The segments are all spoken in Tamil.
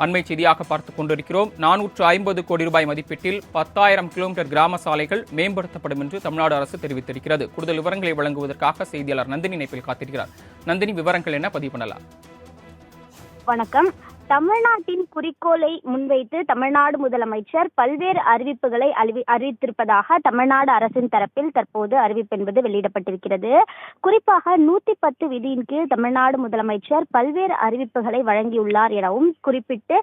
அண்மை செய்தியாக பார்த்துக் கொண்டிருக்கிறோம். 450 கோடி ரூபாய் மதிப்பீட்டில் 10,000 கிலோமீட்டர் கிராம சாலைகள் மேம்படுத்தப்படும் என்று தமிழ்நாடு அரசு தெரிவித்திருக்கிறது. கூடுதல் விவரங்களை வழங்குவதற்காக செய்தியாளர் நந்தினி இணைப்பில் காத்திருக்கிறார். நந்தினி, விவரங்கள் என்ன பதிவு பண்ணலாம்? வணக்கம். தமிழ்நாட்டின் குறிக்கோளை முன்வைத்து தமிழ்நாடு முதலமைச்சர் பல்வேறு அறிவிப்புகளை அறிவித்திருப்பதாக தமிழ்நாடு அரசின் தரப்பில் தற்போது அறிவிப்பு என்பது வெளியிடப்பட்டிருக்கிறது. குறிப்பாக 110 விதியின் கீழ் தமிழ்நாடு முதலமைச்சர் பல்வேறு அறிவிப்புகளை வழங்கியுள்ளார் எனவும் குறிப்பிட்டு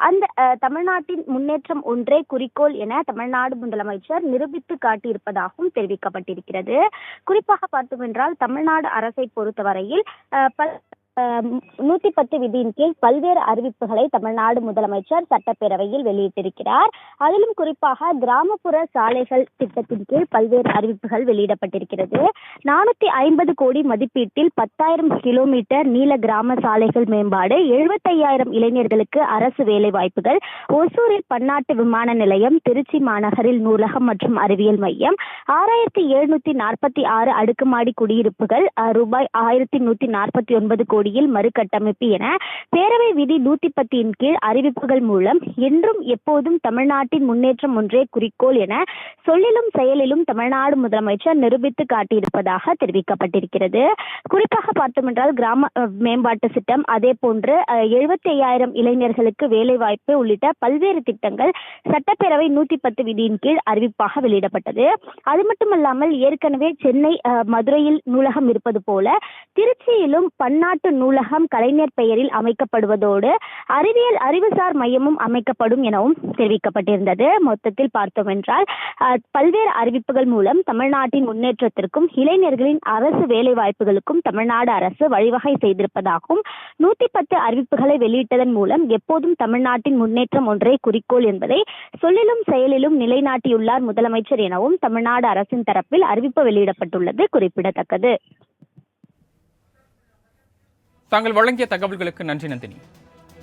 அந்த தமிழ்நாட்டின் முன்னேற்றம் ஒன்றே குறிக்கோள் என தமிழ்நாடு முதலமைச்சர் நிரூபித்து காட்டியிருப்பதாகவும் தெரிவிக்கப்பட்டிருக்கிறது. குறிப்பாக பார்த்தோம் என்றால் தமிழ்நாடு அரசை பொறுத்தவரையில் 110 விதியின் கீழ் பல்வேறு அறிவிப்புகளை தமிழ்நாடு முதலமைச்சர் சட்டப்பேரவையில் வெளியிட்டிருக்கிறார். அதிலும் குறிப்பாக கிராமப்புற சாலைகள் திட்டத்தின் கீழ் பல்வேறு அறிவிப்புகள் வெளியிடப்பட்டிருக்கிறது. 450 கோடி மதிப்பீட்டில் 10,000 கிலோமீட்டர் நீள கிராம சாலைகள் மேம்பாடு, 75,000 இளைஞர்களுக்கு அரசு வேலை வாய்ப்புகள், ஒசூரில் பன்னாட்டு விமான நிலையம், திருச்சி மாநகரில் நூலகம் மற்றும் அறிவியல் மையம், 6,746 அடுக்குமாடி குடியிருப்புகள், ரூபாய் 1,149 கோடி மறுகட்டமைப்பு என பேரவை விதி 110 கீழ் அறிவிப்புகள் மூலம் என்றும் எப்போதும் தமிழ்நாட்டின் முன்னேற்றம் ஒன்றே குறிக்கோள் என சொல்லிலும் செயலிலும் தமிழ்நாடு முதலமைச்சர் நிரூபித்து காட்டியிருப்பதாக தெரிவிக்கப்பட்டிருக்கிறது. குறிப்பாக பார்த்தோம் என்றால் கிராம மேம்பாட்டு திட்டம், அதே போன்று 75,000 இளைஞர்களுக்கு வேலை வாய்ப்பு உள்ளிட்ட பல்வேறு திட்டங்கள் சட்டப்பேரவை 110 விதியின் கீழ் அறிவிப்பாக வெளியிடப்பட்டது. அது மட்டுமல்லாமல் ஏற்கனவே சென்னை மதுரையில் நூலகம் இருப்பது போல திருச்சியிலும் பன்னாட்டு நூலகம் கலைஞர் பெயரில் அமைக்கப்படுவதோடு அறிவுசார் மையமும் அமைக்கப்படும் எனவும் தெரிவிக்கப்பட்டிருந்தது. மொத்தத்தில் பார்த்தோம் என்றால் பல்வேறு அறிவிப்புகள் மூலம் தமிழ்நாட்டின் முன்னேற்றத்திற்கும் இளைஞர்களின் அரசு வேலை வாய்ப்புகளுக்கும் தமிழ்நாடு அரசு வழிவகை செய்திருப்பதாகவும் 110 அறிவிப்புகளை வெளியிட்டதன் மூலம் எப்போதும் தமிழ்நாட்டின் முன்னேற்றம் ஒன்றே குறிக்கோள் என்பதை சொல்லிலும் செயலிலும் நிலைநாட்டியுள்ளார் முதலமைச்சர் எனவும் தமிழ்நாடு அரசின் தரப்பில் அறிவிப்பு வெளியிடப்பட்டுள்ளது குறிப்பிடத்தக்கது. தாங்கள் வழங்கிய தகவல்களுக்கு நன்றி நந்தினி.